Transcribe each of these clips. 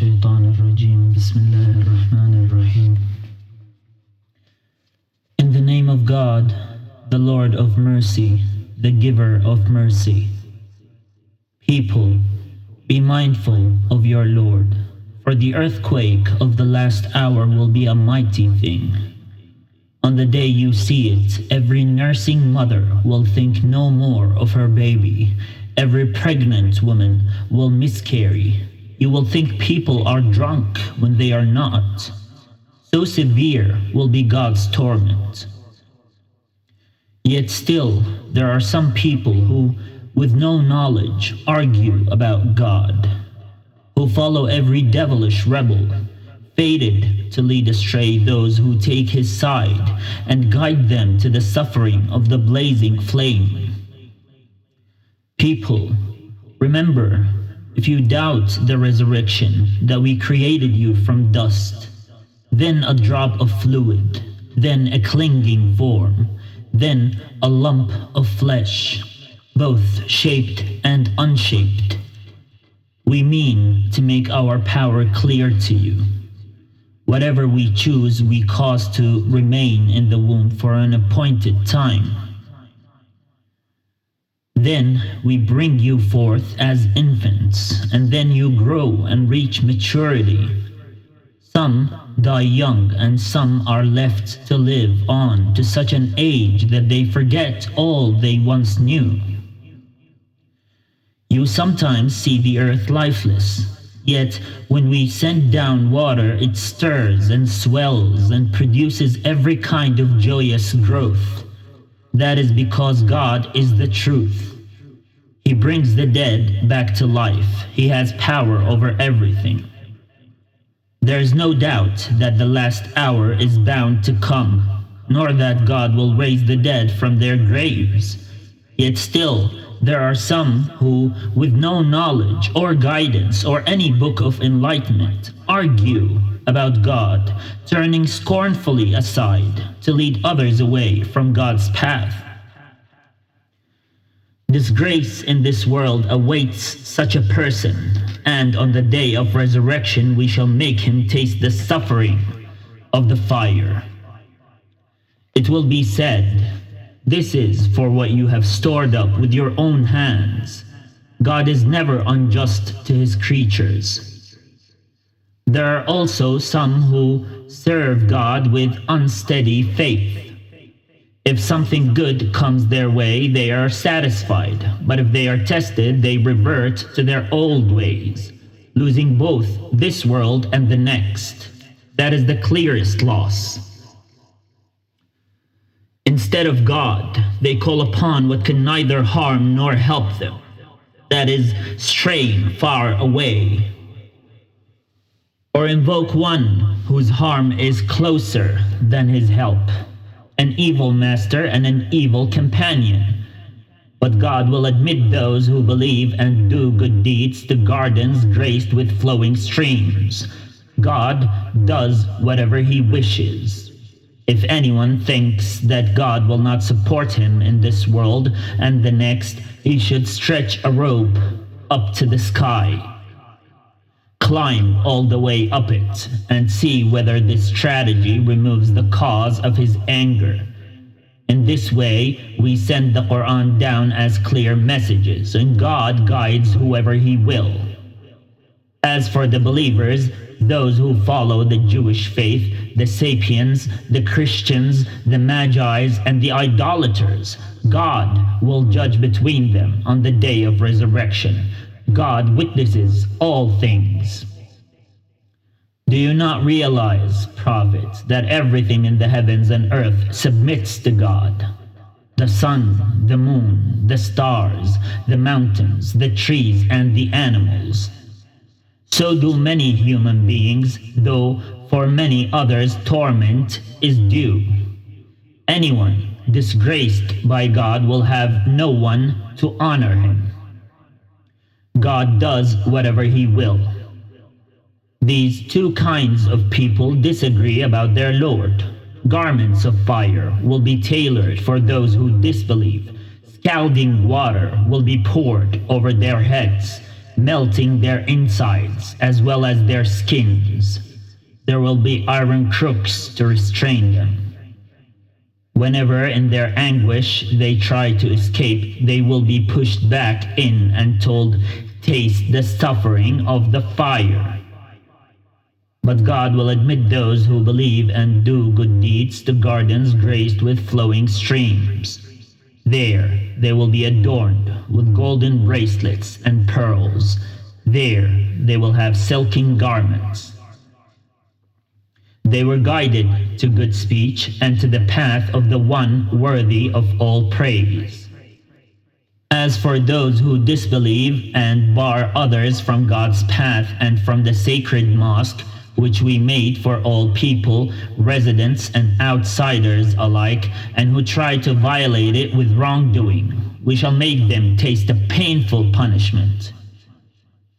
الشيطان الرجيم بسم الله الرحمن الرحيم. In the name of God, the Lord of mercy, the giver of mercy. People, be mindful of your Lord, for the earthquake of the last hour will be a mighty thing. On the day you see it, every nursing mother will think no more of her baby. Every pregnant woman will miscarry. You will think people are drunk when they are not. So severe will be God's torment. Yet still, there are some people who, with no knowledge, argue about God, who follow every devilish rebel, fated to lead astray those who take his side and guide them to the suffering of the blazing flame. People, remember, if you doubt the resurrection, that we created you from dust, then a drop of fluid, then a clinging form, then a lump of flesh, both shaped and unshaped. We mean to make our power clear to you. Whatever we choose, we cause to remain in the womb for an appointed time. Then we bring you forth as infants, and then you grow and reach maturity. Some die young, and some are left to live on to such an age that they forget all they once knew. You sometimes see the earth lifeless, yet when we send down water, it stirs and swells and produces every kind of joyous growth. That is because God is the truth. He brings the dead back to life. He has power over everything. There is no doubt that the last hour is bound to come, nor that God will raise the dead from their graves. Yet still, there are some who, with no knowledge or guidance or any book of enlightenment, argue about God, turning scornfully aside to lead others away from God's path. Disgrace in this world awaits such a person, and on the day of resurrection we shall make him taste the suffering of the fire. It will be said, "This is for what you have stored up with your own hands." God is never unjust to his creatures. There are also some who serve God with unsteady faith. If something good comes their way, they are satisfied, but if they are tested, they revert to their old ways, losing both this world and the next. That is the clearest loss. Instead of God, they call upon what can neither harm nor help them, that is, straying far away. Or invoke one whose harm is closer than his help, an evil master and an evil companion. But God will admit those who believe and do good deeds to gardens graced with flowing streams. God does whatever he wishes. If anyone thinks that God will not support him in this world and the next, he should stretch a rope up to the sky, climb all the way up it, and see whether this strategy removes the cause of his anger. In this way, we send the Quran down as clear messages, and God guides whoever he will. As for the believers, those who follow the Jewish faith, the Sapiens, the Christians, the Magi's, and the idolaters, God will judge between them on the day of resurrection. God witnesses all things. Do you not realize, Prophet, that everything in the heavens and earth submits to God? The sun, the moon, the stars, the mountains, the trees, and the animals. So do many human beings, though for many others torment is due. Anyone disgraced by God will have no one to honor him. God does whatever he will. These two kinds of people disagree about their Lord. Garments of fire will be tailored for those who disbelieve. Scalding water will be poured over their heads. melting their insides as well as their skins. There will be iron crooks to restrain them. Whenever in their anguish they try to escape, they will be pushed back in and told, "Taste the suffering of the fire." But God will admit those who believe and do good deeds to gardens graced with flowing streams. There they will be adorned with golden bracelets and pearls. There they will have silken garments. They were guided to good speech and to the path of the one worthy of all praise. As for those who disbelieve and bar others from God's path and from the sacred mosque, which we made for all people, residents and outsiders alike, and who try to violate it with wrongdoing, we shall make them taste a painful punishment.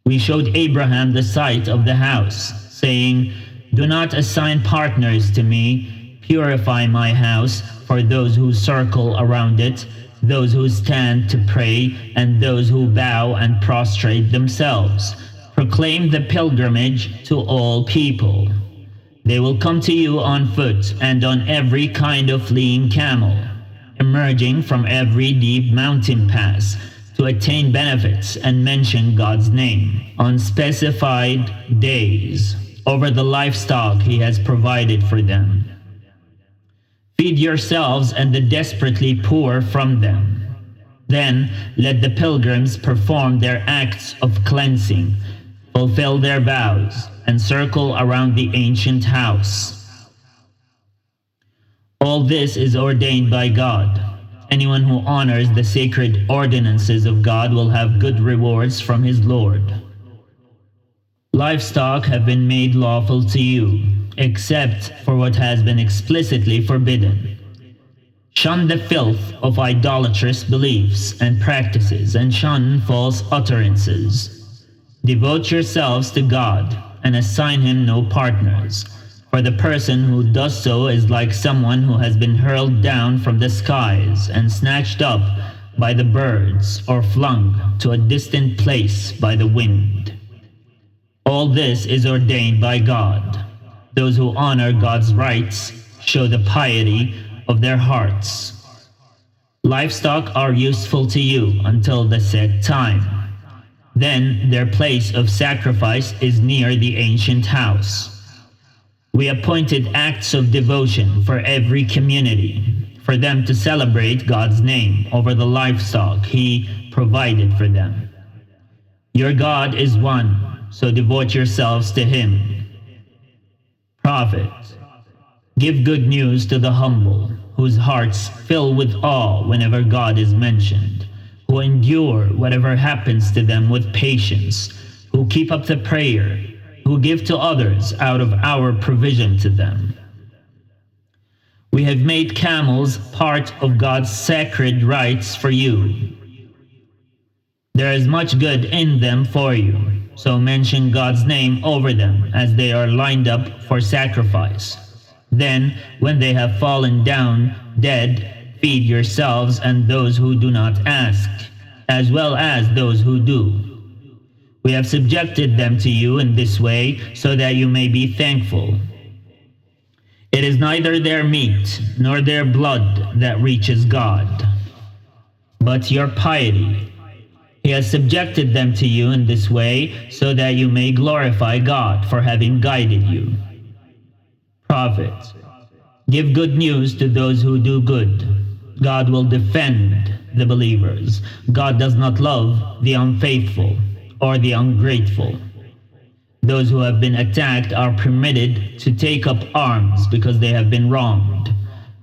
We showed Abraham the site of the house, saying, "Do not assign partners to me. Purify my house for those who circle around it, those who stand to pray, and those who bow and prostrate themselves. Proclaim the pilgrimage to all people. They will come to you on foot and on every kind of fleeing camel, emerging from every deep mountain pass to attain benefits and mention God's name on specified days over the livestock He has provided for them. Feed yourselves and the desperately poor from them. Then let the pilgrims perform their acts of cleansing, fulfill their vows, and circle around the ancient house. All this is ordained by God. Anyone who honors the sacred ordinances of God will have good rewards from his Lord. Livestock have been made lawful to you, except for what has been explicitly forbidden. Shun the filth of idolatrous beliefs and practices, and shun false utterances. Devote yourselves to God and assign Him no partners, for the person who does so is like someone who has been hurled down from the skies and snatched up by the birds or flung to a distant place by the wind. All this is ordained by God. Those who honor God's rights show the piety of their hearts. Livestock are useful to you until the set time. Then their place of sacrifice is near the ancient house. We appointed acts of devotion for every community, for them to celebrate God's name over the livestock He provided for them. Your God is one, so devote yourselves to Him. Prophet, give good news to the humble, whose hearts fill with awe whenever God is mentioned, who endure whatever happens to them with patience, who keep up the prayer, who give to others out of our provision to them. We have made camels part of God's sacred rites for you. There is much good in them for you, so mention God's name over them as they are lined up for sacrifice. Then, when they have fallen down dead, feed yourselves and those who do not ask, as well as those who do. We have subjected them to you in this way so that you may be thankful. It is neither their meat nor their blood that reaches God, but your piety. He has subjected them to you in this way so that you may glorify God for having guided you. Prophet, give good news to those who do good. God will defend the believers. God does not love the unfaithful or the ungrateful. Those who have been attacked are permitted to take up arms because they have been wronged.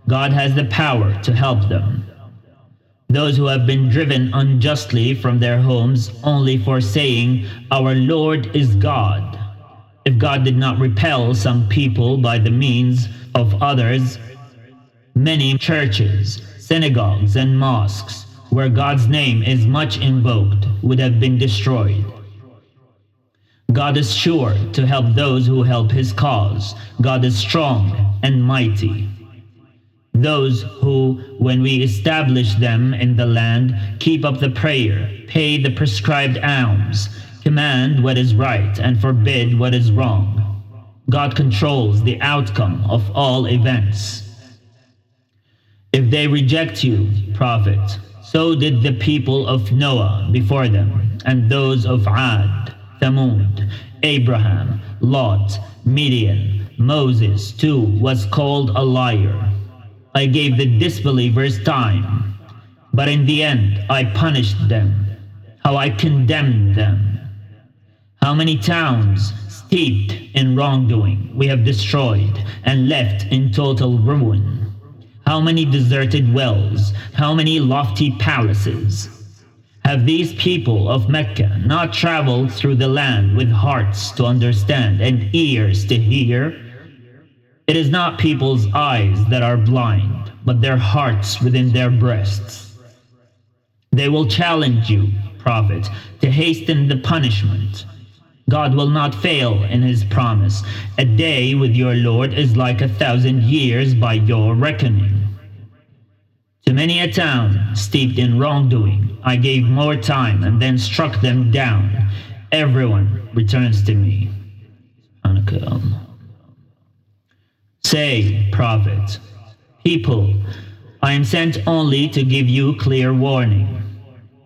God has the power to help them. Those who have been driven unjustly from their homes only for saying, "Our Lord is God." If God did not repel some people by the means of others, many churches, synagogues, and mosques where God's name is much invoked would have been destroyed. God is sure to help those who help His cause. God is strong and mighty. Those who, when we establish them in the land, keep up the prayer, pay the prescribed alms, command what is right and forbid what is wrong. God controls the outcome of all events. If they reject you, Prophet, so did the people of Noah before them, and those of Ad, Thamud, Abraham, Lot, Midian. Moses too was called a liar. I gave the disbelievers time, but in the end I punished them. How I condemned them. How many towns steeped in wrongdoing we have destroyed and left in total ruin. How many deserted wells, how many lofty palaces. Have these people of Mecca not traveled through the land with hearts to understand and ears to hear? It is not people's eyes that are blind, but their hearts within their breasts. They will challenge you, Prophet, to hasten the punishment. God will not fail in his promise. A day with your Lord is like 1,000 years by your reckoning. To many a town steeped in wrongdoing, I gave more time and then struck them down. Everyone returns to me. Say, Prophet, people, I am sent only to give you clear warning.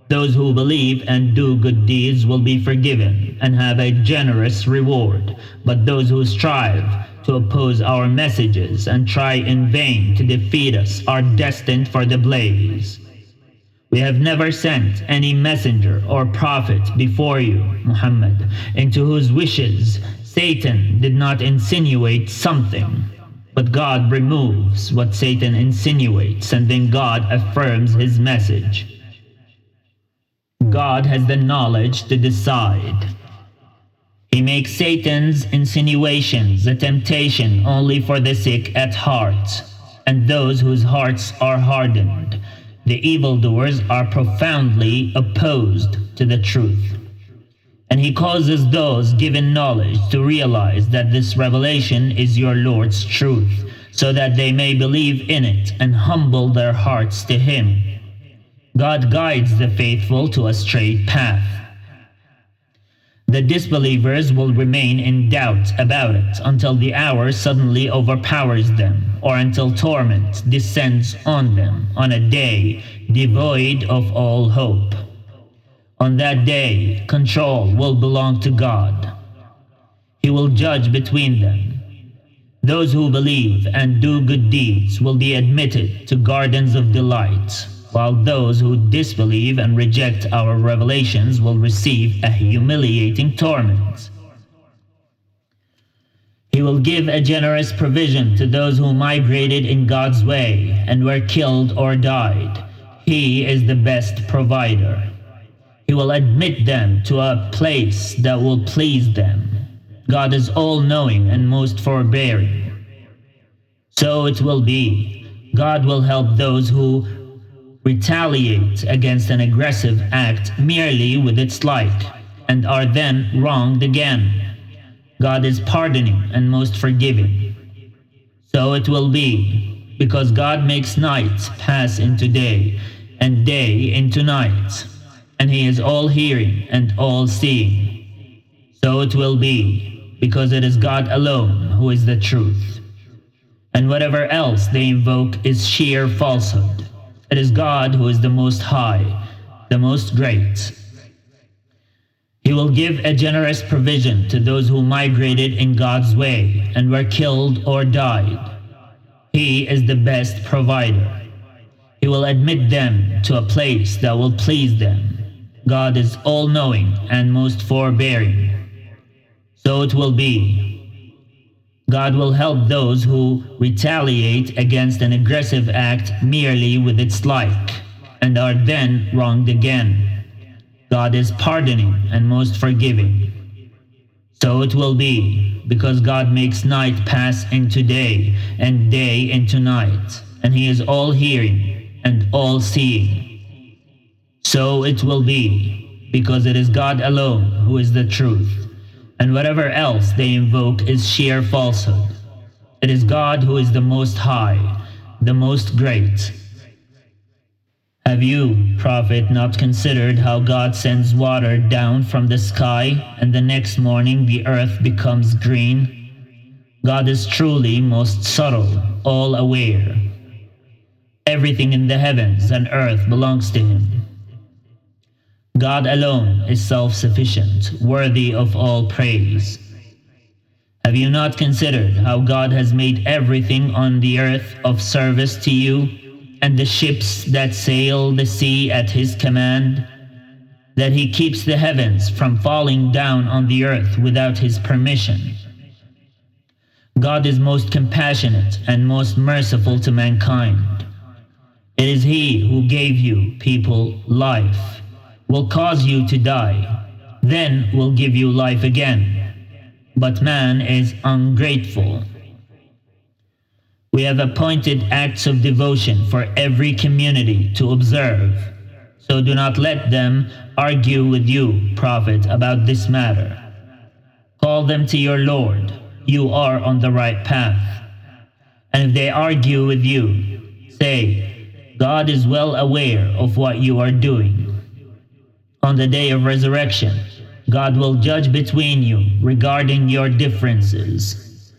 Those who believe and do good deeds will be forgiven and have a generous reward, but those who strive to oppose our messages and try in vain to defeat us are destined for the blaze. We have never sent any messenger or prophet before you, Muhammad, into whose wishes Satan did not insinuate something. But God removes what Satan insinuates, and then God affirms his message. God has the knowledge to decide. He makes Satan's insinuations a temptation only for the sick at heart, and those whose hearts are hardened. The evildoers are profoundly opposed to the truth. And he causes those given knowledge to realize that this revelation is your Lord's truth, so that they may believe in it and humble their hearts to him. God guides the faithful to a straight path. The disbelievers will remain in doubt about it until the hour suddenly overpowers them, or until torment descends on them on a day devoid of all hope. On that day, control will belong to God. He will judge between them. Those who believe and do good deeds will be admitted to gardens of delight, while those who disbelieve and reject our revelations will receive a humiliating torment. He will give a generous provision to those who migrated in God's way and were killed or died. He is the best provider. He will admit them to a place that will please them. God is all-knowing and most forbearing. So it will be. God will help those who retaliate against an aggressive act merely with its like, and are then wronged again. God is pardoning and most forgiving. So it will be, because God makes night pass into day, and day into night, and he is all-hearing and all-seeing. So it will be, because it is God alone who is the truth. And whatever else they invoke is sheer falsehood. It is God who is the Most High, the Most Great. He will give a generous provision to those who migrated in God's way and were killed or died. He is the best provider. He will admit them to a place that will please them. God is all-knowing and most forbearing. So it will be. God will help those who retaliate against an aggressive act merely with its like, and are then wronged again. God is pardoning and most forgiving. So it will be, because God makes night pass into day, and day into night, and he is all-hearing and all-seeing. So it will be, because it is God alone who is the truth, and whatever else they invoke is sheer falsehood. It is God who is the Most High, the Most Great. Have you, prophet, not considered how God sends water down from the sky, and the next morning the earth becomes green? God is truly most subtle, all aware. Everything in the heavens and earth belongs to Him. God alone is self-sufficient, worthy of all praise. Have you not considered how God has made everything on the earth of service to you, and the ships that sail the sea at His command? That He keeps the heavens from falling down on the earth without His permission. God is most compassionate and most merciful to mankind. It is He who gave you, people, life, will cause you to die, then will give you life again. But man is ungrateful. We have appointed acts of devotion for every community to observe, so do not let them argue with you, prophet, about this matter. Call them to your Lord. You are on the right path. And if they argue with you, say, God is well aware of what you are doing. On the day of resurrection, God will judge between you regarding your differences.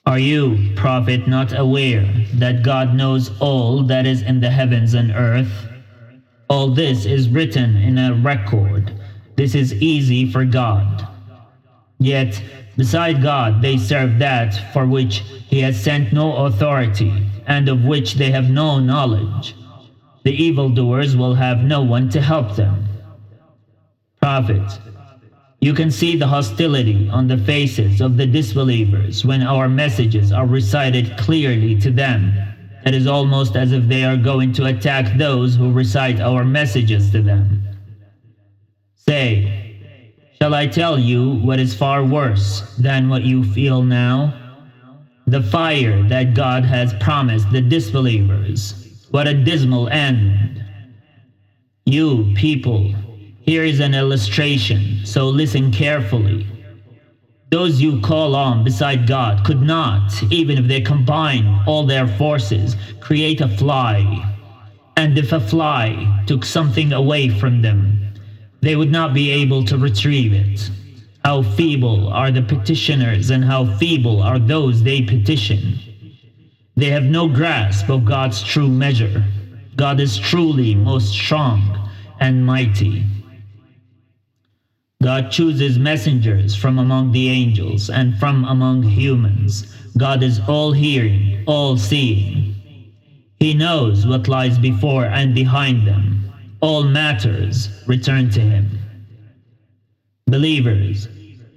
Are you, prophet, not aware that God knows all that is in the heavens and earth? All this is written in a record. This is easy for God. Yet, beside God, they serve that for which He has sent no authority, and of which they have no knowledge. The evildoers will have no one to help them. Prophet, you can see the hostility on the faces of the disbelievers when our messages are recited clearly to them. It is almost as if they are going to attack those who recite our messages to them. Say, shall I tell you what is far worse than what you feel now? The fire that God has promised the disbelievers. What a dismal end. You, people, here is an illustration, so listen carefully. Those you call on beside God could not, even if they combined all their forces, create a fly. And if a fly took something away from them, they would not be able to retrieve it. How feeble are the petitioners, and how feeble are those they petition. They have no grasp of God's true measure. God is truly most strong and mighty. God chooses messengers from among the angels and from among humans. God is all-hearing, all-seeing. He knows what lies before and behind them. All matters return to Him. Believers,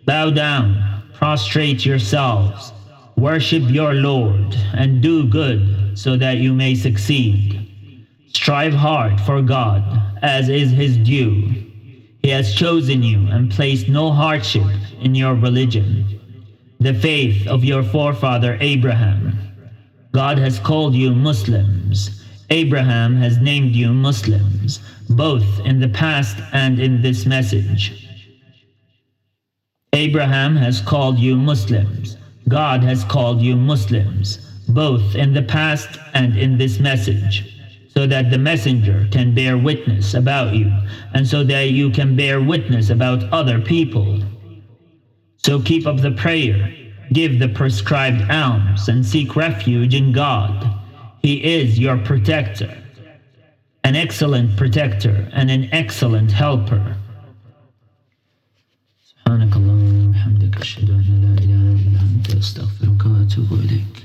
bow down, prostrate yourselves, worship your Lord, and do good so that you may succeed. Strive hard for God, as is His due. He has chosen you and placed no hardship in your religion, the faith of your forefather Abraham. God has called you Muslims. Abraham has named you Muslims, both in the past and in this message. Abraham has called you Muslims. God has called you Muslims, both in the past and in this message, so that the messenger can bear witness about you, and so that you can bear witness about other people. So keep up the prayer, give the prescribed alms, and seek refuge in God. He is your protector, an excellent protector and an excellent helper. سبحانك اللهم وبحمدك أشهد أن لا إله إلا أنت أستغفرك وأتوب إليك.